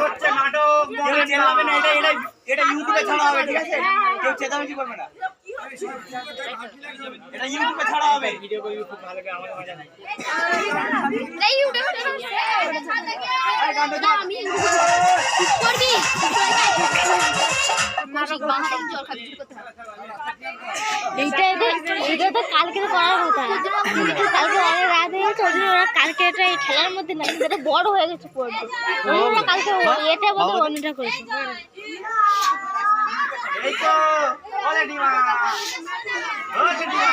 হচ্ছে নাটক কেউ চেনাবে না, এটা ইউটিউবে ছাড়া হবে, ঠিক আছে? কেউ চেঁচামেচি করবে না, এটা ইউটিউবে ছাড়া হবে। ভিডিও করে ইউটিউব ভালো করে আমাদের মজা নাই। এই ইউটিউবে না আমি করবি মাসিক বাংলাদেশ জল খাবি করতে হবে। এইটা তো কালকে করার কথা, কালকে অনেক রাত হয়ে গেছে, ওই জন্য ওরা কালকে এটা এই খেলার মধ্যে না, এটা বড় হয়ে গেছে পড়বে, ওই জন্য কালকে এটা বলতে অন্যটা করেছে। এই তো ওরে ডিমা, ওরে ডিমা,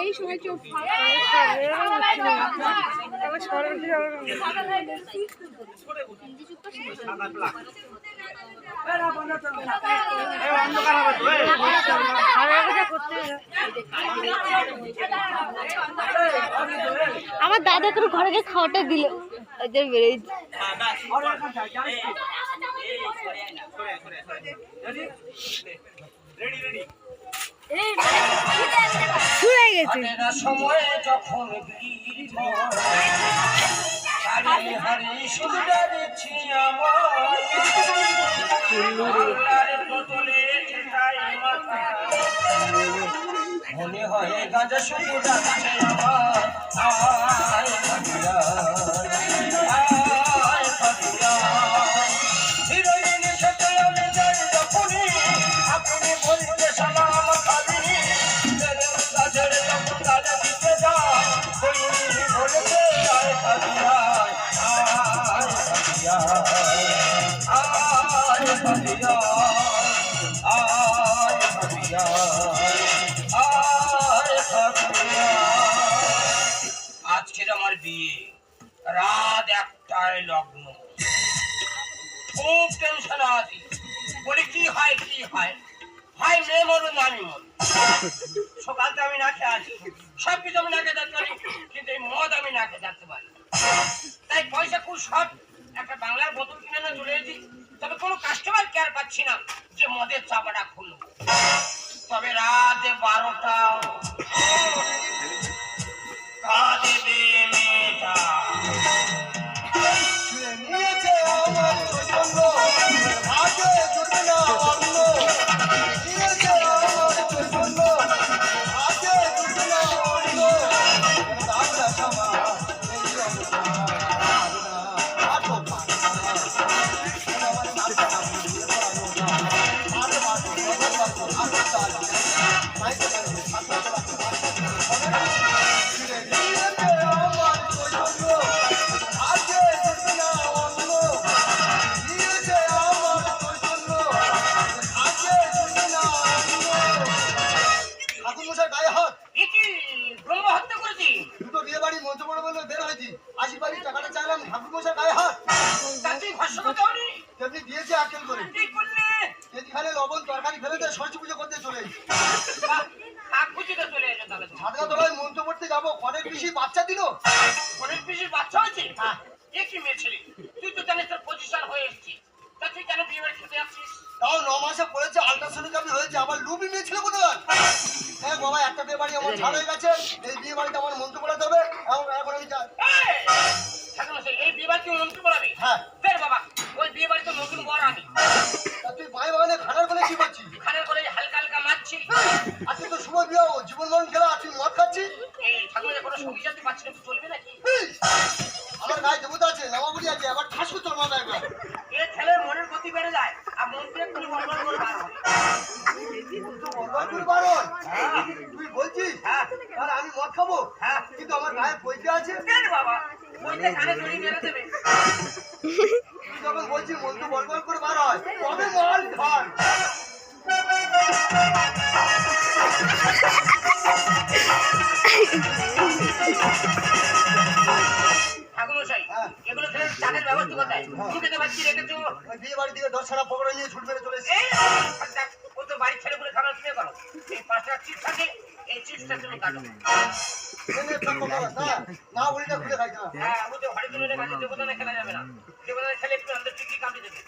এই সময় চোখ আমার দাদা করে ঘরে গিয়ে খাওয়াটা দিল, ওদের বেড়েছে শুয়ে গেছে সময় যখন মনে হয় গাঁজা শুধু যাচ্ছে হিরোইনের সাথে আমি যাই যখনই আপনি বলতে সালাম খাবি গাছের যখন গাজা দিতে যায় ওই বলেছে আয় খাবিয়া আয় খাবিয়া আয় খাবিয়া আয় খাবিয়া আয় খাবিয়া। আজকের আমার বিয়ে, রাত 1টায় লগ্ন, খুব টেনশন আছি, বলি কি হয় হয় মেয়ে মরুন না আমি মরুন। সকালটা আমি না খেয়ে আছি, সব কিছু আমি না খেয়ে যাতে পারি, কিন্তু এই মদ আমি না খেয়ে যাতে পারি। তাই পয়সা খুব শর্ট, একটা বাংলার বোতল কিনে না চলে এসেছি, তবে কোনো কাস্টমার কেয়ার পাচ্ছি না যে মদের চাপাটা খুলব। তবে রাতে 12টা কাঁদবে মেয়েটা, বাচ্চা দিল, অনেক বেশি বাচ্চা হয়েছে। কি মেয়ে ছেলে, তুই তো জানিস তোর পজিশন হয়ে এসেছি, তা তুই কেন বিয়ে বাড়ি খেতে আসছিস? তাও 9 মাসে পড়েছে, আল্ট্রাসোনোগ্রাফি হয়েছে, আবার লুবি মেয়ে ছেলে কোথায়? হ্যাঁ বাবা, একটা বিয়ে বাড়ি আমার ছাড় হয়ে গেছে, এই বিয়ে বাড়িতে আমার মন্ত্র পড়াতে হবে, এখন আমি যাই। এই বিয়ে বাড়িতে মন্ত্র পড়াবে? হ্যাঁ বের বাবা, ওই বিয়ে বাড়িতে নতুন বর আমি। তুই ভাই বাগানে খানার বলে কি করছিস? খানার বলে হালকা হালকা মারছি। আজকে তো শুভ বিয়ে, জীবন মরণ খেলা, তুই মদ খাচ্ছিস? এই ঠাকুরের কোনো সঙ্গী সাথী পাচ্ছি না, চলবে নাকি? আমার গায়ে দেবতা আছে, নামাবুড়ি আছে, আবার ঠাস করে তোর মাথায় একবার। এ ছেলের মনের গতি বেড়ে যায়, আর মন্ত্রে একটু বলবল করে বার হয়। তুই বলছিস? হ্যাঁ। তাহলে আমি মদ খাবো? হ্যাঁ। কিন্তু আমার গায়ে পয়সা আছে। বাবা পয়সা কানে জড়িয়ে মেরে দেবে। তুই যখন বলছিস মন্ত্র বলবল করে বার হয়, তবে মাল খান। এগুলো খেলে চালের ব্যবস্থা কোথায়? ঢুকেতে পারছি রেখেছো বিয়ে বাড়ি থেকে 10 ছাড়া পকড়া নিয়ে ছুট মেরে চলে এসেছি। ও তো বাড়ির ছেলেগুলো খাবার শুয়ে করো, এই 5 টাকা চিপস থাকে, এই চিপসটা তুমি কাটো। না উল্টা খুলে খাই না। হ্যাঁ আমি তো ঘরে তুলে রেখেছি, দেবতানে খেলা যাবে না, দেবতানে খেলে একটু আন্দর টিকি কামড়ে দেবে।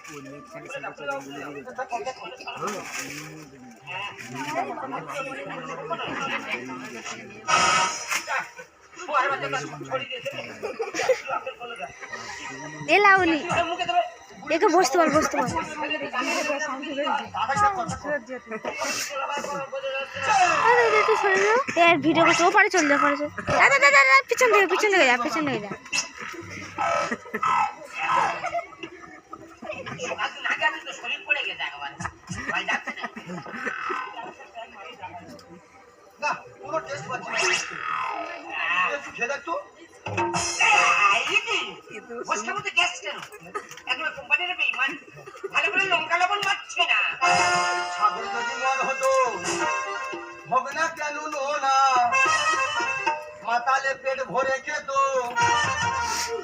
হ্যাঁ এ লাউনি একে বসতে বল ভিডিও করতে ও পরে চল যা পিছন থেকে যা শরীর পড়ে গেছে একবার না কোনো টেস্ট পাচ্ছি না একটু খেয়ে দেখ তো বসকে মধ্যে গ্যাস কেন একবার কোম্পানির বেইমান ভালো করে লঙ্কা লবণ মারছে না ছাগল যদি মন হতো হবে না কেন না মাতালে পেট ভরে খেত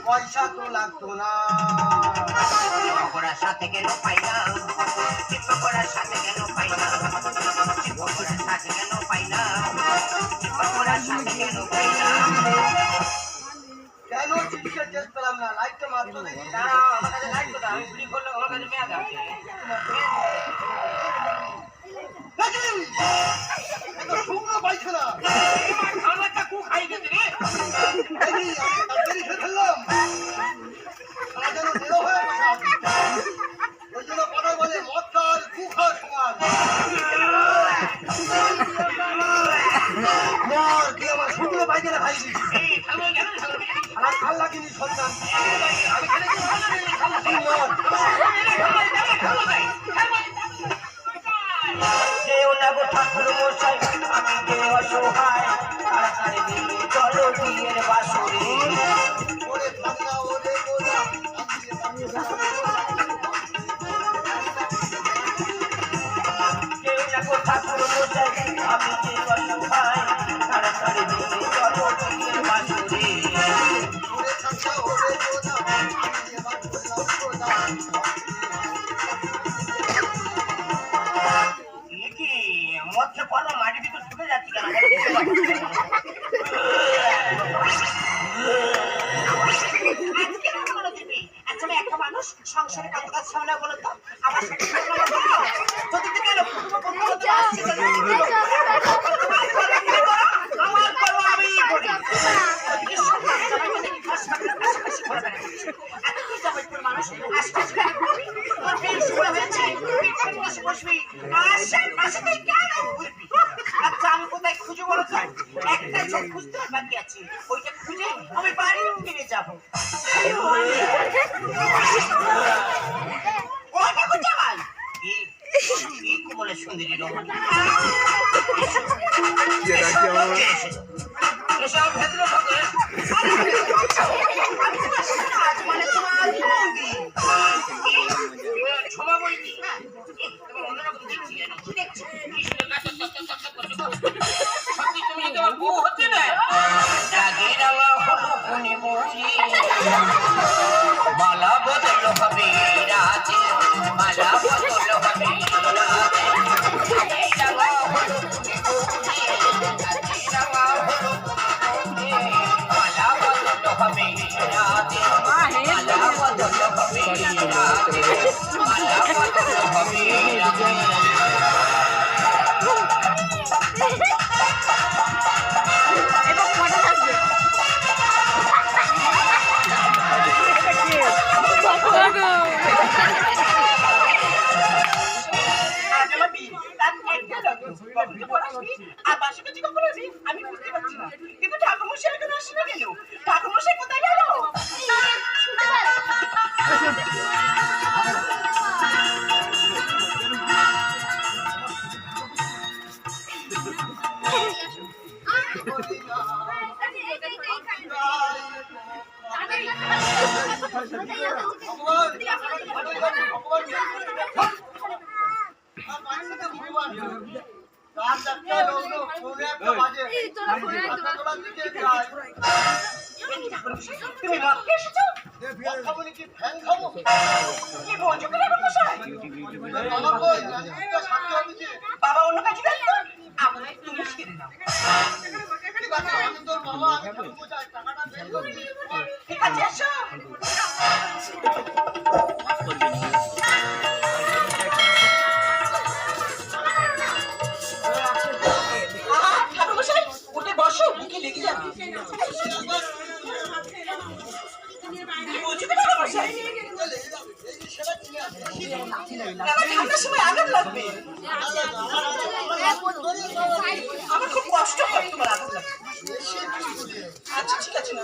পয়সা তো লাগতো না পকোড়ার সাথে কেন পাইলাম পকোড়ার সাথে কেন পাইলাম পকোড়ার সাথে কেন পাইলাম পকোড়ার সাথে কেন পাইলাম কেন চিপসের টেস্ট পেলাম না লাইটটা মাত্র দেখি দাঁড়াও আমার কাছে লাইট তো দাও আমি বিড়ি করলে আমার কাছে মেয়াদ আছে শুকনো পাইছে না খাবারটা কু খাই গেছে রে ফেললাম ওই জন্য কথা বলে মদ খাওয়ার কু খাওয়ার সমান কি আমার শুকনো পাইখানা খাই দিয়েছি আমার ভাল লাগেনি সন্তান কেউ না গো ঠাকুর মশাই আমি যে অসহায় তাড়াতাড়ি দিকে চলো বিয়ের বাসরে ওরে ভাঙা ওরে গোলা কেউ না গো ঠাকুর মশাই আমি যে অসহায় তাড়াতাড়ি দিকে চলো বিয়ের বাসরে ওরে ভাঙা ওরে গোলা আমি এবার বললাম মধ্যে পড়ো মাটির ভিতর ঢুকে যাচ্ছি কেন একটা মানুষ সংসারে কত কাজ সামনে বলো তো আমার আচ্ছা আমি কোথায় খুঁজে বলো তো একটা চোখ খুঁজতে বাকি আছে ওইটা খুঁজে আমি বাড়ি ফিরে যাবো ওটা কোথায় ভাই এই কোমলে সুন্দরী রমণ এসব ভেতরে ঢোকে আজ মানে তোমার ক্ষমা বলছি অন্যরকম দেখছি সত্যি তুমি তোমার বউ হচ্ছে না রাগের আলা হলো কোনে মরি মালা বদল হবে রাতে মালা বদল হবে আমি বুঝতে পারছি না কিন্তু ঠাকুরমশাই এখনো আসে না কেন ঠাকুরমশাই কোথায় গেল তুমি মদ খেয়ে এসেছো কি ফ্যান খাবো কি বলছো বাবা অন্য কাছে ব্যস্ত আমরা একটু মুশকিল নাও ঠিক আছে আমি তোর বাবা আমি বোঝাই টাকাটা বের করছি ঠিক আছে এসো ঠাকুরমশাই উঠে বসো বুকে লেগে যাবে ঠান্ডার সময় আঘাত লাগবে। আমার খুব কষ্ট হয় তোমার আঘাত লাগবে। আচ্ছা ঠিক আছে না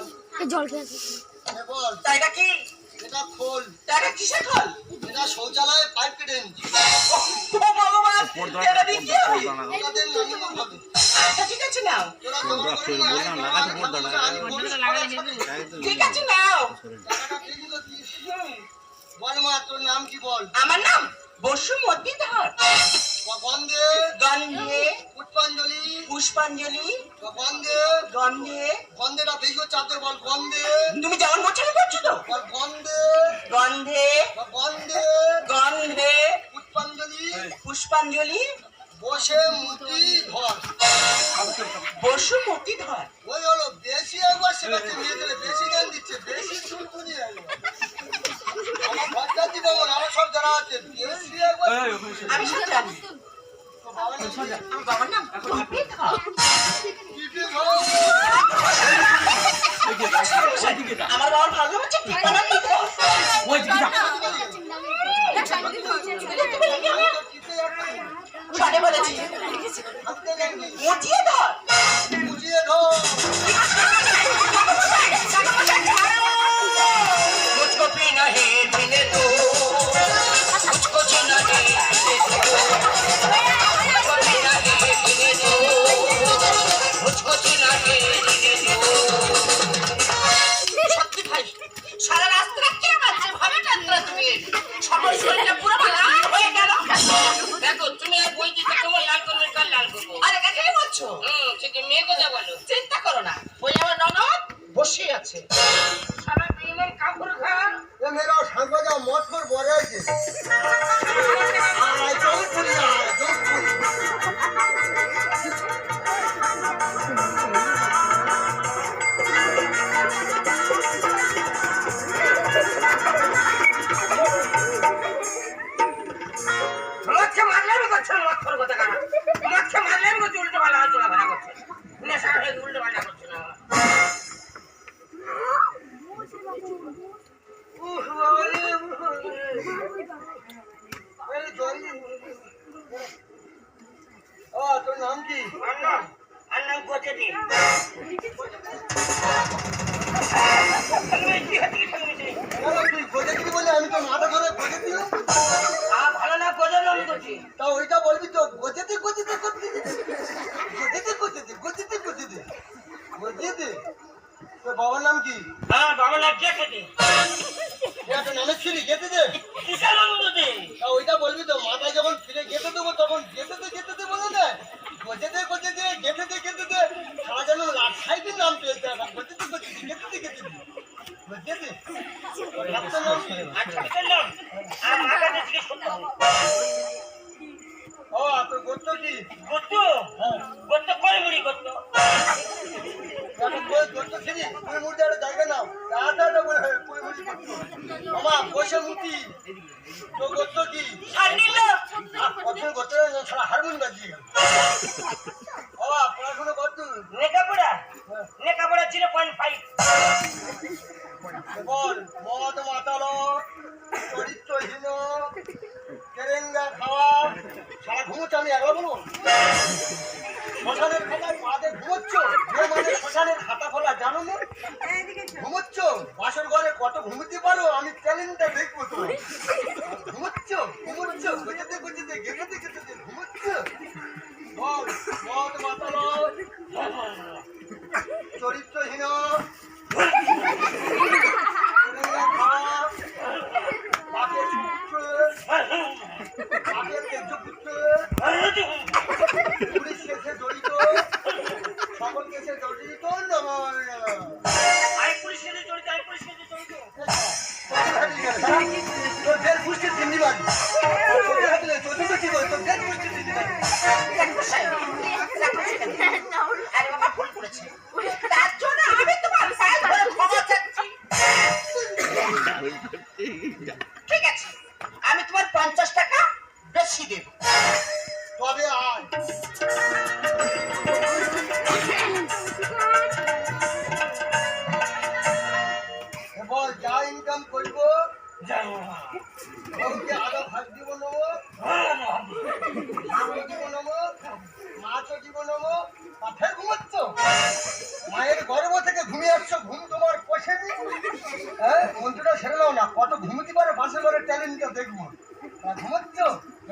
জল খেয়েছে টাইটা কি এটা খোল, টাইটা কিসের খোল? এটা শৌচালয়ে পাইপ কেটে এনেছি। ও ভগবান এটা দিয়ে কি হবে? ওটাদের নামিয়ে হবে। আচ্ছা ঠিক আছে নাও তোরা জমা করে না, আমি ঠিক আছে নাও। টাকাটা দিয়ে দিল দিস। বল মা, তোর নাম কি বল? আমার নাম বসুমতী ধর। গন্ধে, গন্ধে পুষ্পাঞ্জলি, পুষ্পাঞ্জলি গন্ধে, গন্ধে গন্ধেটা বেশি চাপতে বল। গন্ধে, তুমি যেমন মোছানি করছো তো বল গন্ধে, গন্ধে গন্ধে, গন্ধে পুষ্পাঞ্জলি, পুষ্পাঞ্জলি বসে মুটি ধর। বসুমতী ধর। ওই হলো বেশি একবার শেখাচ্ছে মেয়েদের, বেশি জ্ঞান দিচ্ছে, বেশি চুলকুনি আমার বাচ্চা দিব আমার সব জানা আছে। বেশি একবার আমি সব জানি। তো বাবার নাম কি? আমার বাবার নাম পিপি ধর। পিপি ধর। আমার বাবার ভালো নাম হচ্ছে পিপানা ধর। ছড়ে বলেছি মুচিয়ে ধর। বুঝিয়ে ধর। मुझको पीना है पीने दो मुझको जीना है मुझको पीना है पीने दो मुझको जीना है जीने दो। সত্যি ভাই সারা রাস্তা কে মারছে ভাবে কান্দরা তুমি সবার শরীরটা পুরো ভাঙা হয়ে গেল। দেখো তুমি আর বই দিতে তোমার লাল করবে কাল লাল করবো। আরে কাকে বলছো? ঠিক মেয়ে কথা বলো। চিন্তা করো না ওই আমার ননদ বসে আছে সারা দিনের কাপড় ঘা। এ মেয়েরা শাক বাজা মদ করে বড় আছে। আয় জল পুরি আয় জল পুরি। মদকে মারলে আমি করছে মদ খোর কথা কানা মদকে মারলে আমি করছি উল্টো পাল্টা চলা ভাড়া করছে নেশা হয়ে উল্টো পাল্টা করছে না। এই জল ও তোর নাম কি? আন্নাম কোচে দি তুই গোজে দিবি বলে আমি তো মাথা ধরে গোজে দিও। ভালো না কোচে নাম করছি। তা ওইটা বলবি তো গোজেতে গোজেতে গোজেতে গোজেতে গোজেতে গোজেতে গোজেতে গোজেতে। তোর বাবার নাম কি? হ্যাঁ বাবা না কে খেতে একটা নামে ছিলি গেতে দে। কিসের আনন্দ দে? তা ওইটা বলবি তো মাথায় যখন ফিরে গেতে দেবো তখন গেতে দে বলে না। গোজেতে গোজেতে গেতে দে সারা যেন সাইকেল নাম পেয়েছে। গোজেতে গোজেতে গেতে দে গোজেতে। আপনার নাম কি? আচ্ছা চললাম আর মাথা দিয়ে জিজ্ঞেস করতে হবে। ও তোর গোত্র কি? গত্ত গত্ত কয় মুড়ি গত্ত এখন গোত্র ছিলি পুরী মূর্তি একটা জায়গা নাও। তাড়াতাড়ি বলে পুরী মূর্তি গোত্র মামা বসে মূর্তি। তোর গোত্র কি? আর নিল প্রথমে গোত্র সারা হারমোনিয়াম বাজিয়ে গেল। ও পড়াশোনা কর তুই? লেখাপড়া 0.5 বল মদ মাতালো চরিত্রহীন কেরেঙ্গা খাওয়া সারা ঘুমোচ্ছ। আমি একবার বলবো শ্মশানের খাতায় পাতে ঘুমোচ্ছ। মানে শ্মশানের খাতা খোলা জানো না? ঘুমোচ্ছ বাসর ঘরে কত ঘুমোতে পারো আমি চ্যালেঞ্জটা দেখবো তো। ঘুমোচ্ছ গোজেতে গোজেতে গেতে গেতে ঘুমোচ্ছ। বল মদ মাতালো চরিত্রহীন কেরেঙ্গা খাওয়া বাপের পুত্র বাপের তেজ পুত্র পুলিশ কেসে জড়িত সকল কেসে জড়িত নমঃ। আই পুলিশ সাথে জড়িত তোর ফের পুষ্টি তিন্নি বাড়ি চোদ্দ কি বল তোর ফের পুষ্টি তিন্নি বাড়ি। আরে বাবা ভুল করেছে তার জন্য আমি তোমার পায়ে ধরে ক্ষমা চাচ্ছি। ঠিক আছে আমি তোমার 50 টাকা বেশি দেব। তবে আয় বল যা ইনকাম করবো ওকে আরো ভাগ দিব নেবো। হ্যাঁ মন্ত্রটা সেরে নাও না, কত ঘুমোতে পারো পাশের ঘরের ট্যালেন্টটা দেখবো। ঘুমোচ্ছ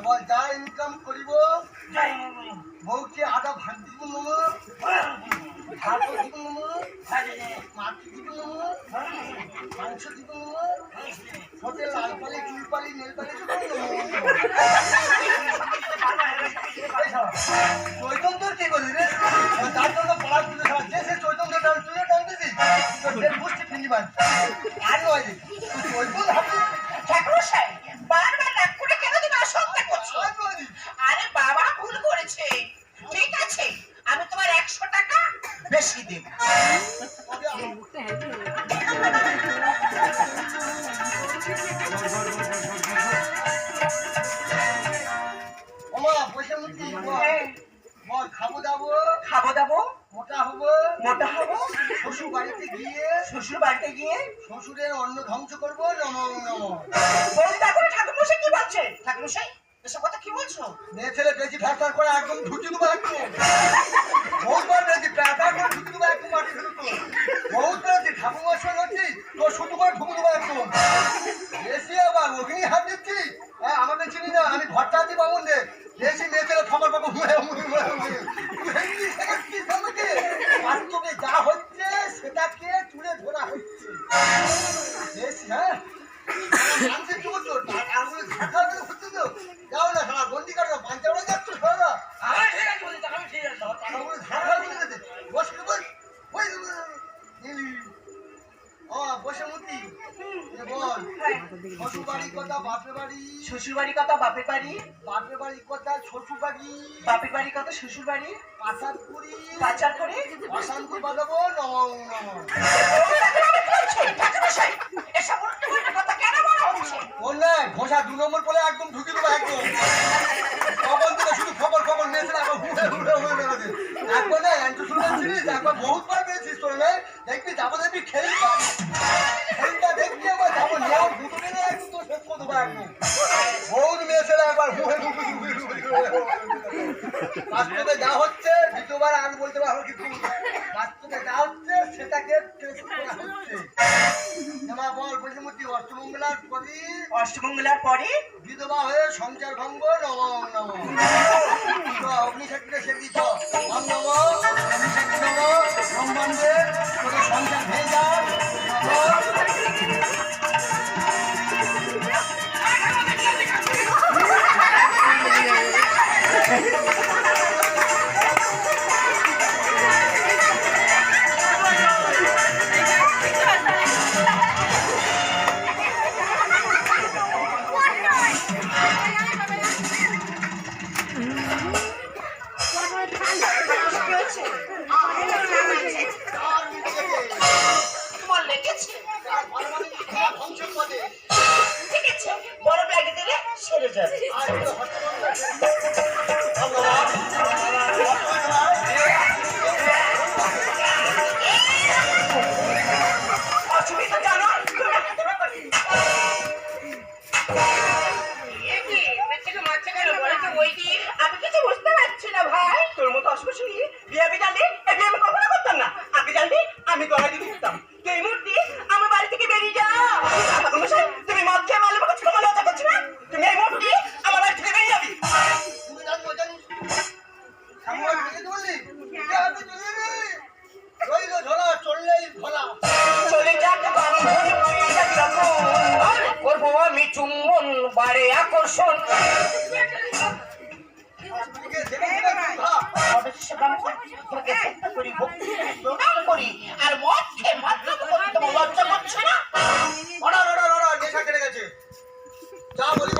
বল যা ইনকাম করিব যাই বউকে আদা ভাত দিব নেবো, ভাত দিব নেবো, মাছ দিব নেবো, মাংস দিব নেবো, ছোটে লাল পালি চুল পালি নেল পালি চৈতন্যর কি করি রে? তার জন্য পড়ার তুলে যে সে চৈতন্য টান তুলে টানতেছি বুঝতে ফিনি বান আর নয় রে চৈতন্য হবে ঠাকুরমশাই, বারবার নাক করে কেন তুমি অসত্য করছো? আর নয় রে আরে বাবা ভুল করেছে। ঠিক আছে, আমি তোমার 100 টাকা বেশি দেব। ওমা বসে মুক্তি বল খাবো দাবো খাবো দাবো, মোটা হবো মোটা হবো, শ্বশুর বাড়িতে গিয়ে শ্বশুর বাড়িতে গিয়ে শ্বশুরের অন্ন ধ্বংস করবো নম নম বলতে করে ঠাকুরমশাই কি বলছে? ঠাকুরমশাই এসব কথা কি বলছো? মেয়ে ছেলে বেশি ফ্যাক্টর করে একদম ঢুকি দেবো একদম বহুতবার বেশি ফ্যাক্টর করে ঢুকি দেবো একদম মাটি ফেলতো বহুত বেশি ঠাকুমার সঙ্গে হচ্ছি তোর শুধু করে ঢুকে দেবো একদম বেশি আবার অগ্নি হাত দিচ্ছি হ্যাঁ আমাকে চিনি না আমি ঘরটা দিই বামুন রে বেশি মেয়ে ছেলে খবর পাবো বাস্তবে যা হচ্ছে সেটাকে তুলে ধরা হচ্ছে বেশ হ্যাঁ মানসিক কি বলছো আঙুলে ঝাঁকা করে হচ্ছে তো যাও না সারা গন্ডি কাটো পাঞ্চা উড়ে যাচ্ছ সারা আমি ঠিক আছে বলি, আমি ঠিক আছে আঙুলে ঝাঁকা করে গেছে বস বস ওই বসে মুতি বল শ্বশুর বাড়ির কথা বাপের বাড়ি শ্বশুর বাড়ির কথা বাপের বাড়ি, বাপের বাড়ির কথা শ্বশুর বাড়ি বাপের বাড়ির কথা শ্বশুর বাড়ি, পাচার করি পাচার করে অশান্তি বাজাবো নম নম ঠাকুরমশাই, এসব উল্টো কথা কেন বলা হচ্ছে? বললে ঘোষা 2 নম্বর বলে একদম ঢুকে দেবো একদম তখন থেকে শুধু খবর খবর মেয়েছে একবার হুড়ে হুড়ে হয়ে বেড়াচ্ছে একবার না অ্যান্টো শুনেছিস একবার বহুতবার পেয়েছিস তোর না দেখবি যাবো দেখবি খেলটা দেখবি আমার যাবো নেওয়া দুটো দিনে একদম তোর শেষ করে দেবো একদম বহুত মেয়েছে একবার হুড়ে বাস্তবে যা হচ্ছে দ্বিতীয়বার আর বলতে পারবো কিন্তু বাস্তবে যা হচ্ছে সেটাকে টেস্ট করা হচ্ছে এবার বল বৈশমূর্তি অষ্টমঙ্গলার প্রতি অষ্টমঙ্গলার পরে বিধবা হয়ে সংসার ভঙ্গ নম নম অগ্নিশক্তিটা সেটি তো নম নম অগ্নিশক্তি নম নম বন্ধে তোদের সংসার ভেঙে যাও তোমার লেগেছে? ধ্বংসের পথে ঠিক আছে, বড় ব্যাগে দিলে সেরে যাবে। আর অসুবিধা জানো? কি বেচাকে মারছে কেন বলে তো ওই কি আমি কিছু বুঝতে পারছি না ভাই। তোর মতো অসুবিধা বিয়ে আমি জানলি এই বিয়ে আমি কখনো করতাম না। আগে জানলি আমি গলায় দিয়ে দিতাম। তুই এই মুহূর্তে আমার বাড়ি থেকে বেরিয়ে যাও। ঠাকুরমশাই, তুমি মদ খেয়ে মারলে আমাকে ছোট লজ্জা করছো না? তুমি এই মুহূর্তে আমার বাড়ি থেকে বেরিয়ে যাবি। তুমি জানো জানিস সামনে থেকে বললি আমি চলে রে রইল ধরা চললেই ভোলা চলে যাক বান্ধন পুড়িয়ে যাক তখন। করবো আমি চুম্বন বাড়ে আকর্ষণ তুইকে দেখে না ভাব অবশেষে ব্রাহ্মণ তোকে হত্যা করি, ভক্তি করি, প্রণাম করি, আর মদ খেয়ে মাতৃত্ব করতে তোমার লজ্জা করছে না? ওরা নেশা কেটে গেছে যা বলিব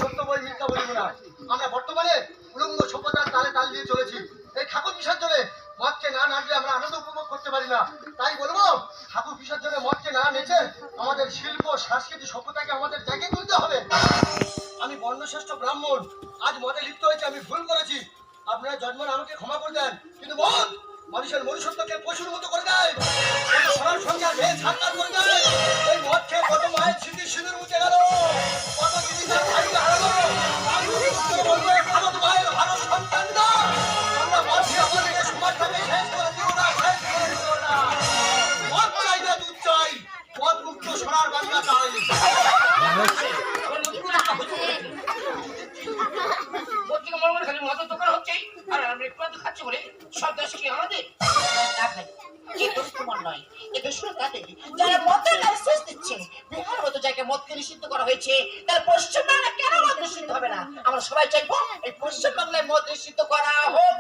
সত্য বই মিথ্যা বলিব না আমরা বর্তমানে উলঙ্গ সভ্যতার তালে তাল দিয়ে চলেছি এই ঠাকুর বিসর্জনে মদকে না নাচলে আমরা আনন্দ উপভোগ করতে পারি না তাই বলবো ঠাকুর বিসর্জনে মদকে না নেচে আমাদের শিল্প সংস্কৃতি সভ্যতাকে আমাদের জাগিয়ে তুলতে হবে আমি বর্ণশ্রেষ্ঠ ব্রাহ্মণ আজ মদে লিপ্ত হয়েছে আমি ভুল করেছি আপনারা জন্মন আমাকে ক্ষমা করে দেন কিন্তু মদ মানুষের মনুষ্যত্বকে পশুর মতো করে দেয় সবার সঙ্গে ভেদ সাক্ষাৎ করে দেয় এই মদ খেয়ে কত মায়ের স্মৃতি সিঁদুর মুছে গেল কত জীবিকার ভাইকে হারালো আমি উত্তরে বলবো ভারত মায়ের ভারত সন্তানরা আমরা মদ খেয়ে আমাদেরকে সমাজটাকে শেষ করে দিও না শেষ করে দিও না মদ চাই না দুধ চাই মদ মুক্ত এই দোষ তোমার নয়, এই দোষ হলো তাদের যারা মদের লাইসেন্স দিচ্ছে। বিহার মতো জায়গায় মদকে নিষিদ্ধ করা হয়েছে, তাহলে পশ্চিমবাংলা কেন মদ নিষিদ্ধ হবে না? আমরা সবাই চাইবো এই পশ্চিমবাংলায় মদ নিষিদ্ধ করা হোক।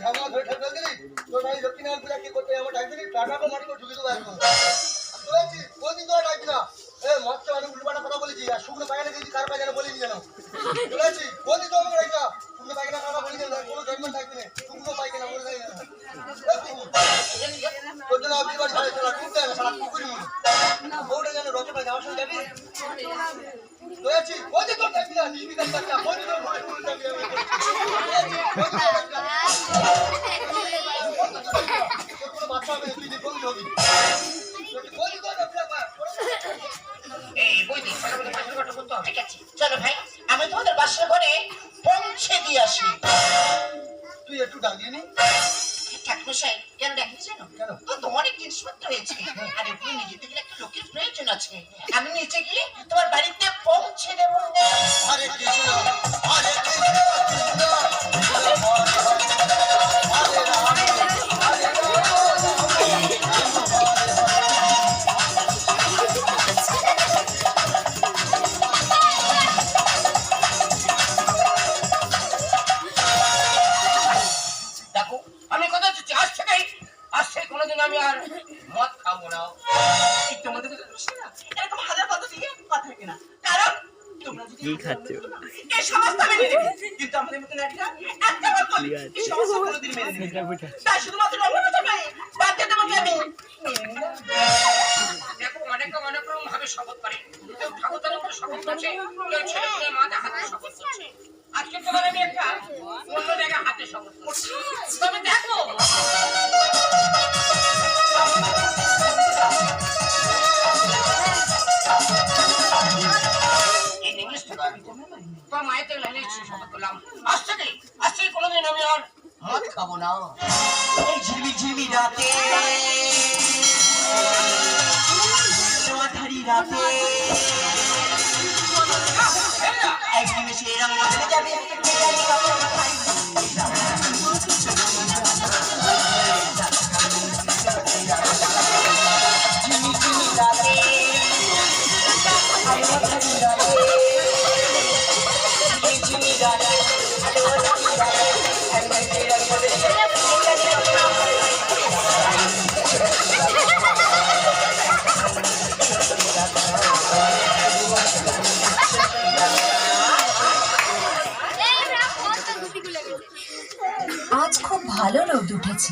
ঝামেলা ধরে ঠেকাল দিলি তোর ভাই লক্ষ্মীনারায়ণ পূজা কি করতে আমার ডাকবি টাটাকে মাটিকে ঢুকে দেবো একদম বলেছি কোনদিন তোরা ডাকবি না মাত্র আমি উল্টোপাল্টা কথা বলেছি আর শুকনো পায়খানা দিয়েছি কার পায়খানা বলিনি যেন বলেছি কোনদিন তো আমাকে ডাকবি না শুকনো পায়খানা কারা বলি না কোনো জন্মেন্ট থাকবি না শুকনো পায়খানা বলে দেয় না তোর জন্য আপনি এবার সাড়ে চলা ঢুকতে হবে সারা কুকুরি মনে বউটা যেন রচে পায় আমার সঙ্গে যাবি বলেছি কোনদিন তোর ডাকবি না নির্বিকার বাচ্চা কোনদিন তোর ভাই কোনো ডাকবি বাচ্চা হবে তুই যে কোনদিন হবি কোনদিন তোর ডাকবি না এই বইদি ঠিক আছে, চলো ভাই আমি তোমাদের বাসার ঘরে পৌঁছে দিয়ে আসি। তুই একটু ডাকবি নি ঠাকুরমশাই কেন ডাকতে জানো? কেন? তো অনেক জিনিসপত্র হয়েছে, আর এগুলো নিয়ে যেতে গেলে একটা লোকের প্রয়োজন আছে। আমি নিচে গিয়ে তোমার বাড়িতে পৌঁছে দেবো। হরে কৃষ্ণ হরে কৃষ্ণ কৃষ্ণ হরে রাম হরে দেখো আমি কথা দিচ্ছি আজ থেকে কোনোদিন আমি আর মদ খাবো না। এই তোমাদের কথা বুঝছি না, এরকম হাজার কথা দিয়ে কথা হয় না। কারণ তোমরা যদি এই সমস্ত মেনে নেবে, কিন্তু আমাদের মতো নারীরা একটা বার বলি এই সমস্ত কোনোদিন মেনে নেবে না। তাই শুধুমাত্র রঙের নয়, বাদ দিয়ে তোমাকে আমি দেখো অনেকে অনেক রকম ভাবে শপথ করে, কেউ ঠাকুরের উপরে শপথ করছে, কেউ ছেলে মেয়ে মাথা হাতে শপথ করছে। আজকে তোমার আমি একটা অন্য জায়গায় হাতে শপথ করছি, তবে দেখো এই ইংলিশ থেকে আমি তোমার মায়ের থেকে লাইনে শপথ করলাম আজ থেকে কোনোদিন আমি আর মদ খাবো না। এই ঝিলমিল ঝিলমিল রাতে নোয়াখালী রাতে এক নিমেষে রঙ বদলে যাবে একটা বেজালি রঙের মাথায়। ঝিলমিল ঝিলমিল রাতে নোয়াখালী রাতে ঝিলমিল ঝিলমিল রাতে নোয়াখালী রাতে এক নিমেষে রঙ বদলে যাবে একটা বেজালি রঙের মাথায়। আজ খুব ভালো রোদ উঠেছে।